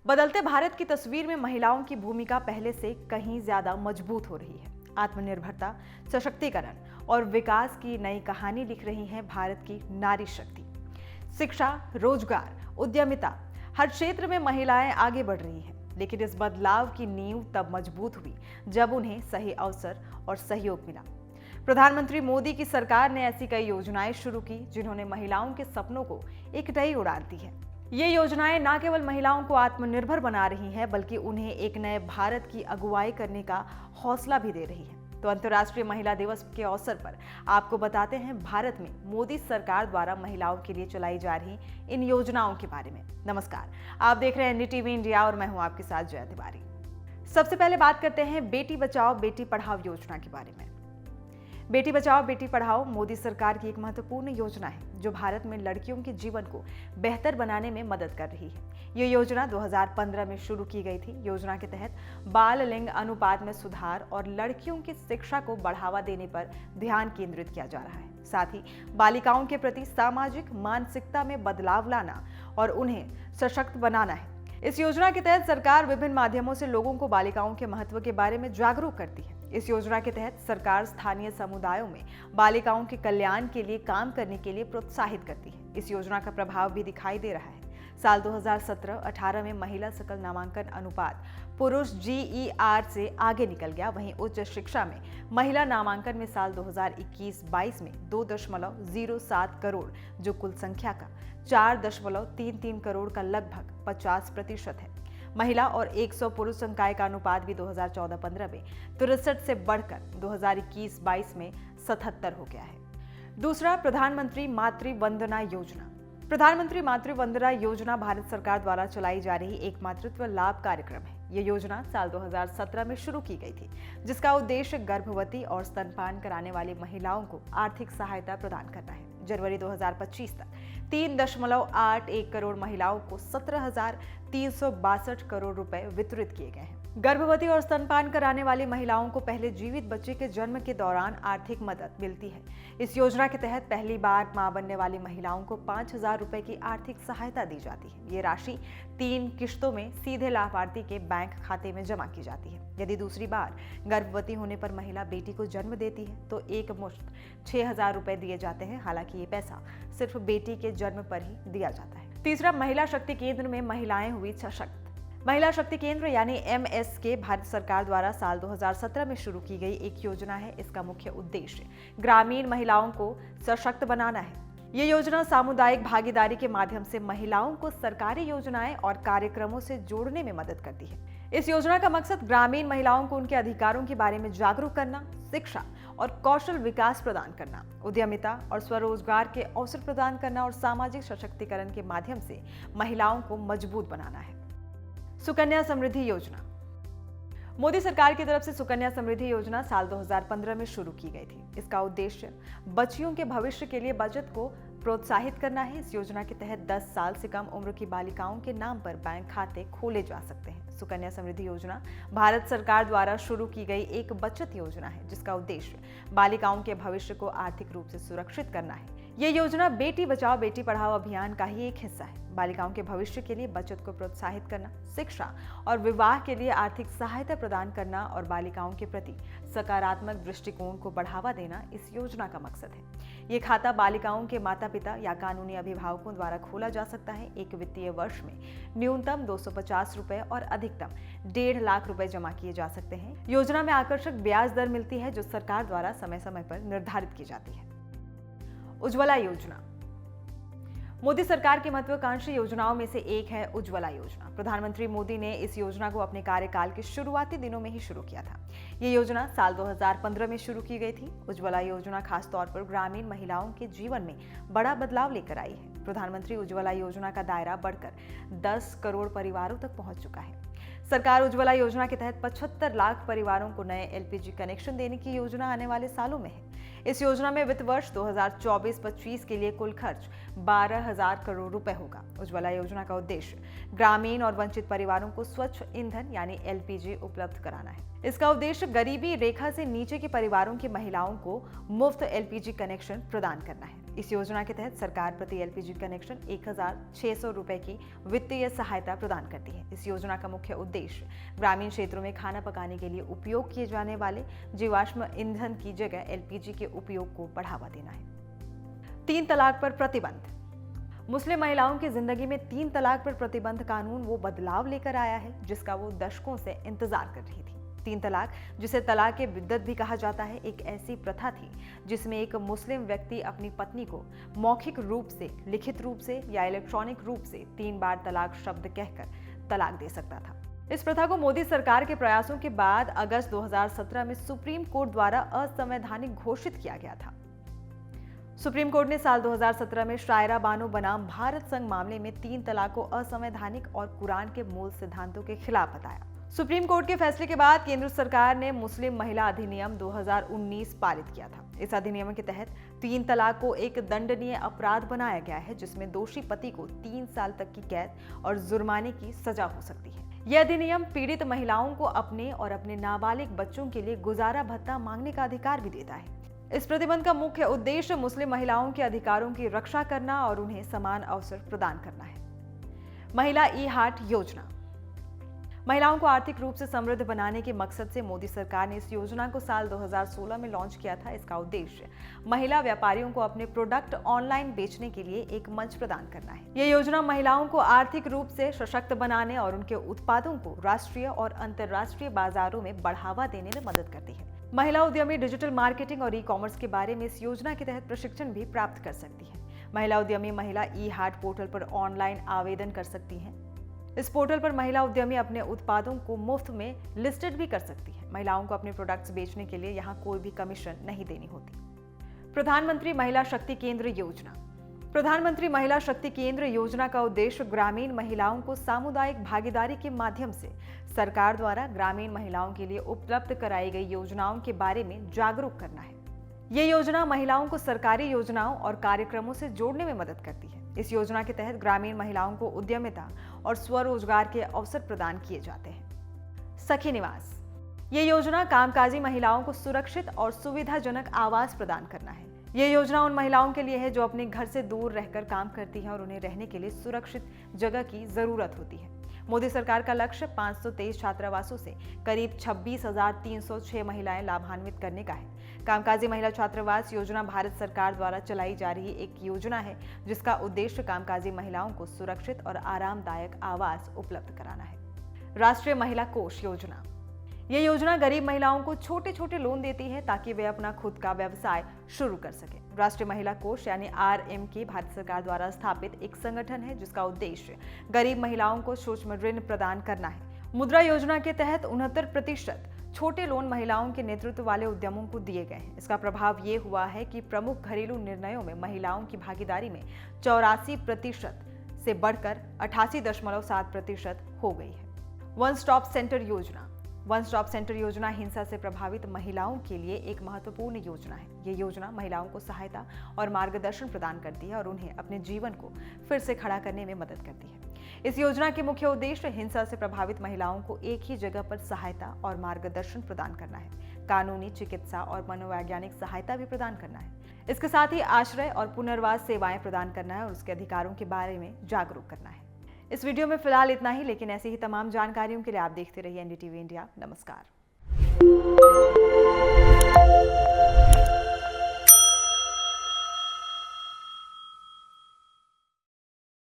बदलते भारत की तस्वीर में महिलाओं की भूमिका पहले से कहीं ज्यादा मजबूत हो रही है। आत्मनिर्भरता, सशक्तिकरण और विकास की नई कहानी लिख रही है भारत की नारी शक्ति। शिक्षा, रोजगार, उद्यमिता, हर क्षेत्र में महिलाएं आगे बढ़ रही हैं। लेकिन इस बदलाव की नींव तब मजबूत हुई जब उन्हें सही अवसर और सहयोग मिला। प्रधानमंत्री मोदी की सरकार ने ऐसी कई योजनाएं शुरू की जिन्होंने महिलाओं के सपनों को एक नई उड़ान दी है। ये योजनाएं न केवल महिलाओं को आत्मनिर्भर बना रही हैं, बल्कि उन्हें एक नए भारत की अगुवाई करने का हौसला भी दे रही है। तो अंतर्राष्ट्रीय महिला दिवस के अवसर पर आपको बताते हैं भारत में मोदी सरकार द्वारा महिलाओं के लिए चलाई जा रही इन योजनाओं के बारे में। नमस्कार, आप देख रहे हैं एनडीटीवी इंडिया और मैं हूं आपके साथ जया तिवारी। सबसे पहले बात करते हैं बेटी बचाओ बेटी पढ़ाओ योजना के बारे में। बेटी बचाओ बेटी पढ़ाओ मोदी सरकार की एक महत्वपूर्ण योजना है जो भारत में लड़कियों के जीवन को बेहतर बनाने में मदद कर रही है। ये योजना 2015 में शुरू की गई थी। योजना के तहत बाल लिंग अनुपात में सुधार और लड़कियों की शिक्षा को बढ़ावा देने पर ध्यान केंद्रित किया जा रहा है। साथ ही बालिकाओं के प्रति सामाजिक मानसिकता में बदलाव लाना और उन्हें सशक्त बनाना है। इस योजना के तहत सरकार विभिन्न माध्यमों से लोगों को बालिकाओं के महत्व के बारे में जागरूक करती है। इस योजना के तहत सरकार स्थानीय समुदायों में बालिकाओं के कल्याण के लिए काम करने के लिए प्रोत्साहित करती है। इस योजना का प्रभाव भी दिखाई दे रहा है। साल 2017-18 में महिला सकल नामांकन अनुपात पुरुष GER से आगे निकल गया। वहीं उच्च शिक्षा में महिला नामांकन में साल 2021-22 में 2.07 करोड़, जो कुल संख्या का 4.33 करोड़ का लगभग 50% है। महिला और 100 पुरुष संकाय का अनुपात भी 2014-15 में 63 से बढ़कर 2021-22 में 77 हो गया है। दूसरा, प्रधानमंत्री मातृ वंदना योजना। प्रधानमंत्री मातृ वंदना योजना भारत सरकार द्वारा चलाई जा रही एक मातृत्व लाभ कार्यक्रम है। ये योजना साल 2017 में शुरू की गई थी, जिसका उद्देश्य गर्भवती और स्तनपान कराने वाली महिलाओं को आर्थिक सहायता प्रदान करना है। जनवरी 2025 तक 3.81 करोड़ महिलाओं को 17,362 करोड़ रुपए वितरित किए गए हैं। गर्भवती और स्तनपान कराने वाली महिलाओं को पहले जीवित बच्चे के जन्म के दौरान आर्थिक मदद मिलती है। इस योजना के तहत पहली बार मां बनने वाली महिलाओं को 5,000 रुपए की आर्थिक सहायता दी जाती है। ये राशि 3 किश्तों में सीधे लाभार्थी के बैंक खाते में जमा की जाती है। यदि दूसरी बार गर्भवती होने पर महिला बेटी को जन्म देती है तो एक मुश्त 6,000 रुपए दिए जाते हैं। हालांकि ये पैसा सिर्फ बेटी के जन्म पर ही दिया जाता है। तीसरा, महिला शक्ति केंद्र में महिलाएं हुई सशक्त। महिला शक्ति केंद्र यानी MSK भारत सरकार द्वारा साल 2017 में शुरू की गई एक योजना है। इसका मुख्य उद्देश्य ग्रामीण महिलाओं को सशक्त बनाना है। ये योजना सामुदायिक भागीदारी के माध्यम से महिलाओं को सरकारी योजनाएं और कार्यक्रमों से जोड़ने में मदद करती है। इस योजना का मकसद ग्रामीण महिलाओं को उनके अधिकारों के बारे में जागरूक करना, शिक्षा और कौशल विकास प्रदान करना, उद्यमिता और स्वरोजगार के अवसर प्रदान करना और सामाजिक सशक्तिकरण के माध्यम से महिलाओं को मजबूत बनाना है। सुकन्या समृद्धि योजना। मोदी सरकार की तरफ से सुकन्या समृद्धि योजना साल 2015 में शुरू की गई थी। इसका उद्देश्य बच्चियों के भविष्य के लिए बचत को प्रोत्साहित करना है। इस योजना के तहत 10 साल से कम उम्र की बालिकाओं के नाम पर बैंक खाते खोले जा सकते हैं। सुकन्या समृद्धि योजना भारत सरकार द्वारा शुरू की गई एक बचत योजना है जिसका उद्देश्य बालिकाओं के भविष्य को आर्थिक रूप से सुरक्षित करना है। ये योजना बेटी बचाओ बेटी पढ़ाओ अभियान का ही एक हिस्सा है। बालिकाओं के भविष्य के लिए बचत को प्रोत्साहित करना, शिक्षा और विवाह के लिए आर्थिक सहायता प्रदान करना और बालिकाओं के प्रति सकारात्मक दृष्टिकोण को बढ़ावा देना इस योजना का मकसद है। ये खाता बालिकाओं के माता पिता या कानूनी अभिभावकों द्वारा खोला जा सकता है। एक वित्तीय वर्ष में न्यूनतम 250 रुपए और अधिकतम 1.5 लाख रुपए जमा किए जा सकते हैं। योजना में आकर्षक ब्याज दर मिलती है जो सरकार द्वारा समय समय पर निर्धारित की जाती है। उज्ज्वला योजना। मोदी सरकार की महत्वाकांक्षी योजनाओं में से एक है उज्ज्वला योजना। प्रधानमंत्री मोदी ने इस योजना को अपने कार्यकाल के शुरुआती दिनों में ही शुरू किया था। ये योजना साल 2015 में शुरू की गई थी। उज्ज्वला योजना खास तौर पर ग्रामीण महिलाओं के जीवन में बड़ा बदलाव लेकर आई है। प्रधानमंत्री उज्ज्वला योजना का दायरा बढ़कर 10 करोड़ परिवारों तक पहुंच चुका है। सरकार उज्ज्वला योजना के तहत 75 लाख परिवारों को नए LPG कनेक्शन देने की योजना आने वाले सालों में है। इस योजना में वित्त वर्ष 2024-25 के लिए कुल खर्च 12,000 करोड़ रुपए होगा। उज्ज्वला योजना का उद्देश्य ग्रामीण और वंचित परिवारों को स्वच्छ ईंधन यानी एलपीजी उपलब्ध कराना है। इसका उद्देश्य गरीबी रेखा से नीचे के परिवारों की महिलाओं को मुफ्त एलपीजी कनेक्शन प्रदान करना है। इस योजना के तहत सरकार प्रति एलपीजी कनेक्शन 1,600 रुपए की वित्तीय सहायता प्रदान करती है। इस योजना का मुख्य उद्देश्य ग्रामीण क्षेत्रों में खाना पकाने के लिए उपयोग किए जाने वाले जीवाश्म ईंधन की जगह एलपीजी के उपयोग को बढ़ावा देना है। 3 तलाक पर प्रतिबंध। मुस्लिम महिलाओं की जिंदगी में 3 तलाक पर प्रतिबंध कानून वो बदलाव लेकर आया है जिसका वो दशकों से इंतजार कर रही थी। 3 तलाक, जिसे तलाक बिद्दत भी कहा जाता है, एक ऐसी प्रथा थी जिसमें एक मुस्लिम व्यक्ति अपनी पत्नी को मौखिक रूप से, लिखित रूप से या इलेक्ट्रॉनिक रूप से 3 बार तलाक शब्द कहकर तलाक दे सकता था। इस प्रथा को मोदी सरकार के प्रयासों के बाद अगस्त 2017 में सुप्रीम कोर्ट द्वारा असंवैधानिक घोषित किया गया था। सुप्रीम कोर्ट ने साल 2017 में शायरा बानो बनाम भारत संघ मामले में 3 तलाक को असंवैधानिक और कुरान के मूल सिद्धांतों के खिलाफ बताया। सुप्रीम कोर्ट के फैसले के बाद केंद्र सरकार ने मुस्लिम महिला अधिनियम 2019 पारित किया था। इस अधिनियम के तहत 3 तलाक को एक दंडनीय अपराध बनाया गया है जिसमें दोषी पति को 3 साल तक की कैद और जुर्माने की सजा हो सकती है। यह अधिनियम पीड़ित महिलाओं को अपने और अपने नाबालिग बच्चों के लिए गुजारा भत्ता मांगने का अधिकार भी देता है। इस प्रतिबंध का मुख्य उद्देश्य मुस्लिम महिलाओं के अधिकारों की रक्षा करना और उन्हें समान अवसर प्रदान करना है। महिला ई-हाट योजना। महिलाओं को आर्थिक रूप से समृद्ध बनाने के मकसद से मोदी सरकार ने इस योजना को साल 2016 में लॉन्च किया था। इसका उद्देश्य महिला व्यापारियों को अपने प्रोडक्ट ऑनलाइन बेचने के लिए एक मंच प्रदान करना है। यह योजना महिलाओं को आर्थिक रूप से सशक्त बनाने और उनके उत्पादों को राष्ट्रीय और अंतर्राष्ट्रीय बाजारों में बढ़ावा देने में मदद करती है। महिला उद्यमी डिजिटल मार्केटिंग और ई-कॉमर्स के बारे में इस योजना के तहत प्रशिक्षण भी प्राप्त कर सकती है। महिला उद्यमी महिला ई-हाट पोर्टल पर ऑनलाइन आवेदन कर सकती हैं। इस पोर्टल पर महिला उद्यमी अपने उत्पादों को मुफ्त में लिस्टेड भी कर सकती है। महिलाओं को अपने प्रोडक्ट्स बेचने के लिए यहाँ कोई भी कमीशन नहीं देनी होती। प्रधानमंत्री महिला शक्ति केंद्र योजना। प्रधानमंत्री महिला शक्ति केंद्र योजना का उद्देश्य ग्रामीण महिलाओं को सामुदायिक भागीदारी के माध्यम से सरकार द्वारा ग्रामीण महिलाओं के लिए उपलब्ध कराई गई योजनाओं के बारे में जागरूक करना है। ये योजना महिलाओं को सरकारी योजनाओं और कार्यक्रमों से जोड़ने में मदद करती है। इस योजना के तहत ग्रामीण महिलाओं को उद्यमिता और स्वरोजगार के अवसर प्रदान किए जाते हैं। सखी निवास। ये योजना कामकाजी महिलाओं को सुरक्षित और सुविधाजनक आवास प्रदान करना है। ये योजना उन महिलाओं के लिए है जो अपने घर से दूर रहकर काम करती हैं और उन्हें रहने के लिए सुरक्षित जगह की जरूरत होती है। मोदी सरकार का लक्ष्य 523 छात्रावासों से करीब 26,306 महिलाएं लाभान्वित करने का है। कामकाजी महिला छात्रावास योजना भारत सरकार द्वारा चलाई जा रही एक योजना है जिसका उद्देश्य कामकाजी महिलाओं को सुरक्षित और आरामदायक आवास उपलब्ध कराना है। राष्ट्रीय महिला कोष योजना। यह योजना गरीब महिलाओं को छोटे छोटे लोन देती है ताकि वे अपना खुद का व्यवसाय शुरू कर सके। राष्ट्रीय महिला कोष यानी RMK भारत सरकार द्वारा स्थापित एक संगठन है जिसका उद्देश्य गरीब महिलाओं को सूक्ष्म ऋण प्रदान करना है। मुद्रा योजना के तहत 69% छोटे लोन महिलाओं के नेतृत्व वाले उद्यमों को दिए गए हैं। इसका प्रभाव ये हुआ है कि प्रमुख घरेलू निर्णयों में महिलाओं की भागीदारी में 84% से बढ़कर 88.7% हो गई है। वन स्टॉप सेंटर योजना। वन स्टॉप सेंटर योजना हिंसा से प्रभावित महिलाओं के लिए एक महत्वपूर्ण योजना है। ये योजना महिलाओं को सहायता और मार्गदर्शन प्रदान करती है और उन्हें अपने जीवन को फिर से खड़ा करने में मदद करती है। इस योजना के मुख्य उद्देश्य हिंसा से प्रभावित महिलाओं को एक ही जगह पर सहायता और मार्गदर्शन प्रदान करना है, कानूनी, चिकित्सा और मनोवैज्ञानिक सहायता भी प्रदान करना है। इसके साथ ही आश्रय और पुनर्वास सेवाएं प्रदान करना है और उसके अधिकारों के बारे में जागरूक करना है। इस वीडियो में फिलहाल इतना ही, लेकिन ऐसी ही तमाम जानकारियों के लिए आप देखते रहिए NDTV इंडिया। नमस्कार।